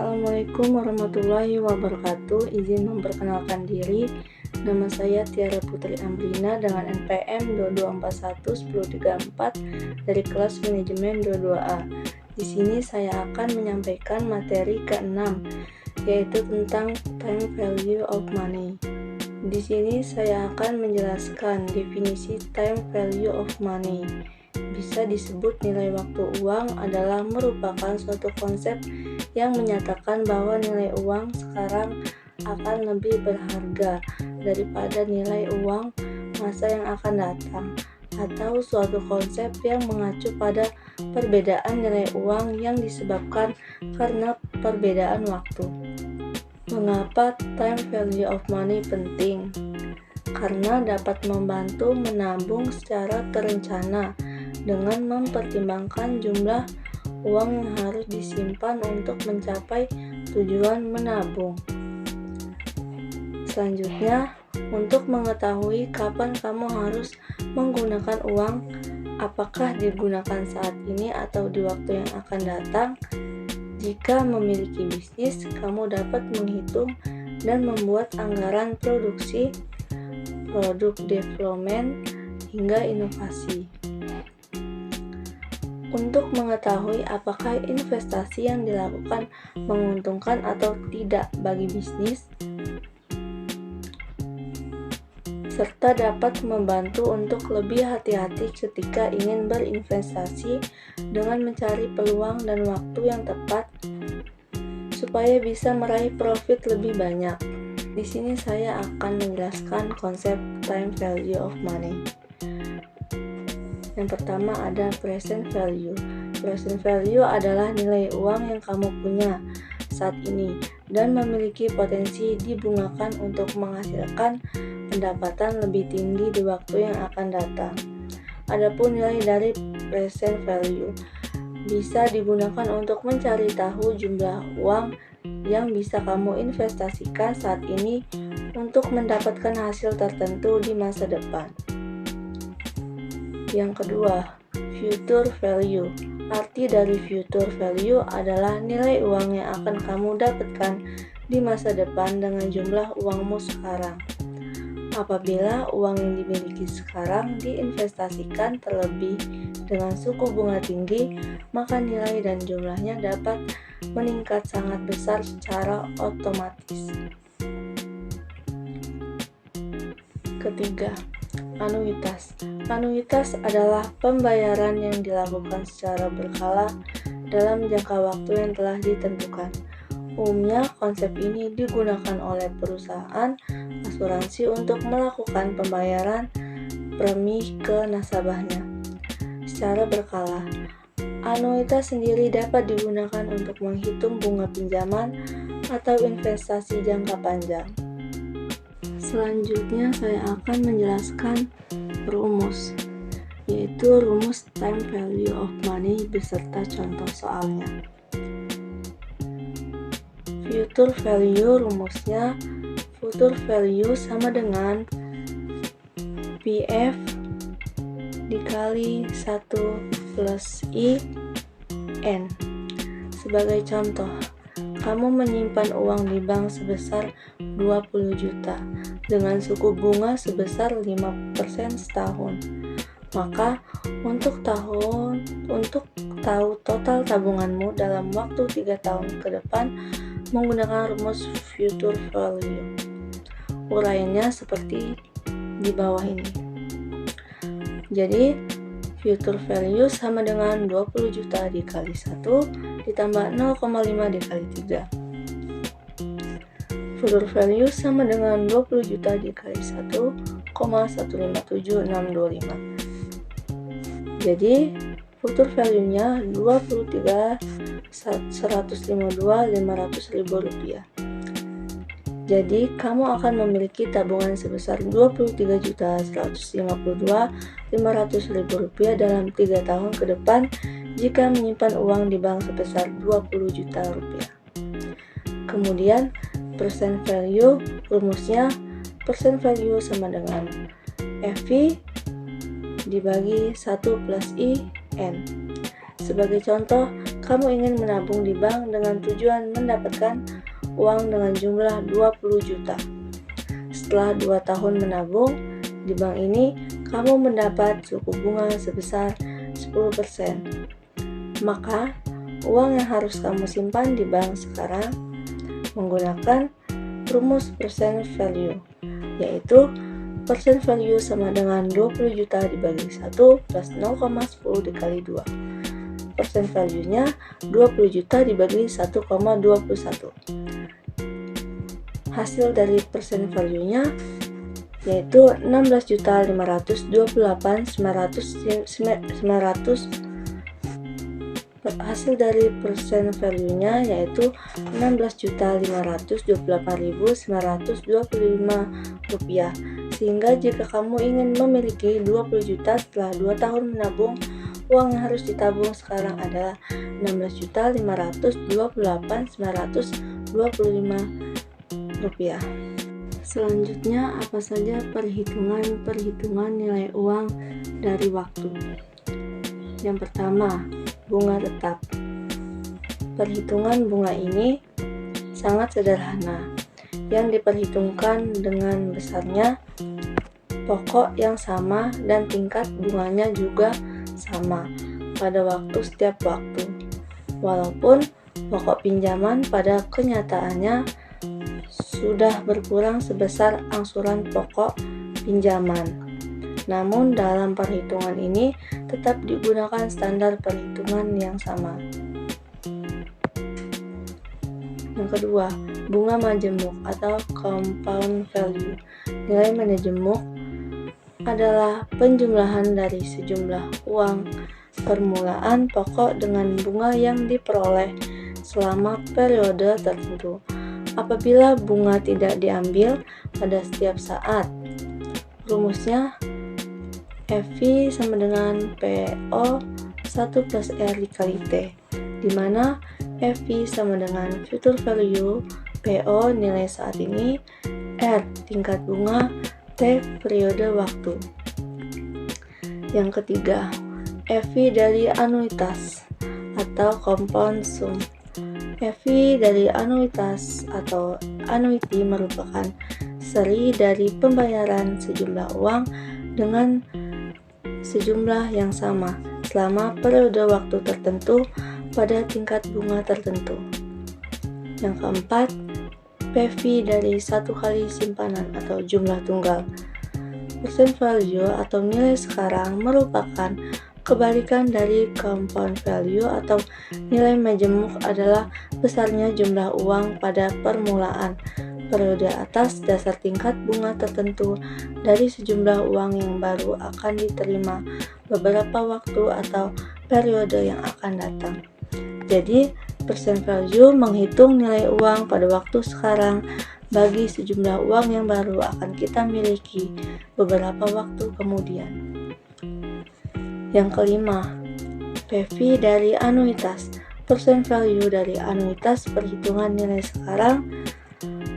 Assalamualaikum warahmatullahi wabarakatuh. Izin memperkenalkan diri. Nama saya Tiara Putri Amrina dengan NPM 22411034 dari kelas manajemen 22A. Di sini saya akan menyampaikan materi ke-6, yaitu tentang time value of money. Di sini saya akan menjelaskan definisi time value of money. Bisa disebut nilai waktu uang adalah merupakan suatu konsep yang menyatakan bahwa nilai uang sekarang akan lebih berharga daripada nilai uang masa yang akan datang, atau suatu konsep yang mengacu pada perbedaan nilai uang yang disebabkan karena perbedaan waktu. Mengapa time value of money penting? Karena dapat membantu menabung secara terencana dengan mempertimbangkan jumlah uang yang harus disimpan untuk mencapai tujuan menabung. Selanjutnya, untuk mengetahui kapan kamu harus menggunakan uang, apakah digunakan saat ini atau di waktu yang akan datang. Jika memiliki bisnis, kamu dapat menghitung dan membuat anggaran produksi, produk development, hingga inovasi. Untuk mengetahui apakah investasi yang dilakukan menguntungkan atau tidak bagi bisnis, serta dapat membantu untuk lebih hati-hati ketika ingin berinvestasi dengan mencari peluang dan waktu yang tepat supaya bisa meraih profit lebih banyak. Di sini saya akan menjelaskan konsep time value of money. Yang pertama ada present value. Present value adalah nilai uang yang kamu punya saat ini dan memiliki potensi dibungakan untuk menghasilkan pendapatan lebih tinggi di waktu yang akan datang. Adapun nilai dari present value bisa digunakan untuk mencari tahu jumlah uang yang bisa kamu investasikan saat ini untuk mendapatkan hasil tertentu di masa depan. Yang kedua, future value. Arti dari future value adalah nilai uang yang akan kamu dapatkan di masa depan dengan jumlah uangmu sekarang. Apabila uang yang dimiliki sekarang diinvestasikan terlebih dengan suku bunga tinggi, maka nilai dan jumlahnya dapat meningkat sangat besar secara otomatis. Ketiga, anuitas. Anuitas adalah pembayaran yang dilakukan secara berkala dalam jangka waktu yang telah ditentukan. Umumnya, konsep ini digunakan oleh perusahaan asuransi untuk melakukan pembayaran premi ke nasabahnya secara berkala. Anuitas sendiri dapat digunakan untuk menghitung bunga pinjaman atau investasi jangka panjang. Selanjutnya saya akan menjelaskan rumus, yaitu rumus time value of money beserta contoh soalnya. Future value rumusnya, future value sama dengan PF dikali 1 plus I N. Sebagai contoh, kamu menyimpan uang di bank sebesar 20 juta dengan suku bunga sebesar 5% setahun. Maka untuk tahu total tabunganmu dalam waktu 3 tahun ke depan menggunakan rumus future value. Uraiannya seperti di bawah ini. Jadi future value sama dengan 20 juta dikali 1 ditambah 0,5 dikali 3. Future value sama dengan 20 juta dikali 1,157625. Jadi future value-nya 23.152.500.000 rupiah. Jadi kamu akan memiliki tabungan sebesar 23.152.500.000 rupiah dalam 3 tahun ke depan jika menyimpan uang di bank sebesar 20 juta rupiah. Kemudian percent value, rumusnya percent value sama dengan FV dibagi 1 plus I N. Sebagai contoh, kamu ingin menabung di bank dengan tujuan mendapatkan uang dengan jumlah 20 juta. Setelah 2 tahun menabung di bank ini, kamu mendapat suku bunga sebesar 10%. Maka, uang yang harus kamu simpan di bank sekarang menggunakan rumus percent value, yaitu percent value sama dengan 20 juta dibagi 1 plus 0,10 dikali 2. Percent value-nya 20 juta dibagi 1,21. Hasil dari percent value-nya yaitu 16.528.900. Hasil dari percent value-nya yaitu 16.528.925 rupiah. Sehingga jika kamu ingin memiliki 20 juta setelah 2 tahun menabung, uang yang harus ditabung sekarang adalah 16.528.925 rupiah. Selanjutnya, apa saja perhitungan nilai uang dari waktu? Yang pertama, bunga tetap. Perhitungan bunga ini sangat sederhana. Yang diperhitungkan dengan besarnya pokok yang sama dan tingkat bunganya juga sama pada setiap waktu. Walaupun pokok pinjaman pada kenyataannya sudah berkurang sebesar angsuran pokok pinjaman. Namun dalam perhitungan ini tetap digunakan standar perhitungan yang sama. Yang kedua, bunga majemuk atau compound value. Nilai majemuk adalah penjumlahan dari sejumlah uang permulaan pokok dengan bunga yang diperoleh selama periode tertentu. Apabila bunga tidak diambil pada setiap saat, rumusnya FV sama dengan PO 1 plus R dikali T, di mana FV sama dengan future value, PO nilai saat ini, R tingkat bunga, T periode waktu. Yang ketiga, FV dari anuitas atau compound sum. FV dari anuitas atau annuity merupakan seri dari pembayaran sejumlah uang dengan sejumlah yang sama selama periode waktu tertentu pada tingkat bunga tertentu. Yang keempat, PV dari satu kali simpanan atau jumlah tunggal. Percent value atau nilai sekarang merupakan kebalikan dari compound value atau nilai majemuk adalah besarnya jumlah uang pada permulaan periode atas dasar tingkat bunga tertentu dari sejumlah uang yang baru akan diterima beberapa waktu atau periode yang akan datang. Jadi, percent value menghitung nilai uang pada waktu sekarang bagi sejumlah uang yang baru akan kita miliki beberapa waktu kemudian. Yang kelima, PV dari anuitas. Percent value dari anuitas perhitungan nilai sekarang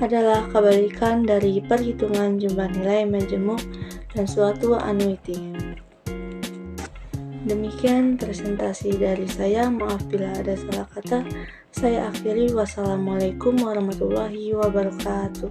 adalah kebalikan dari perhitungan jumlah nilai majemuk dan suatu annuity. Demikian presentasi dari saya. Maaf bila ada salah kata. Saya akhiri. Wassalamualaikum warahmatullahi wabarakatuh.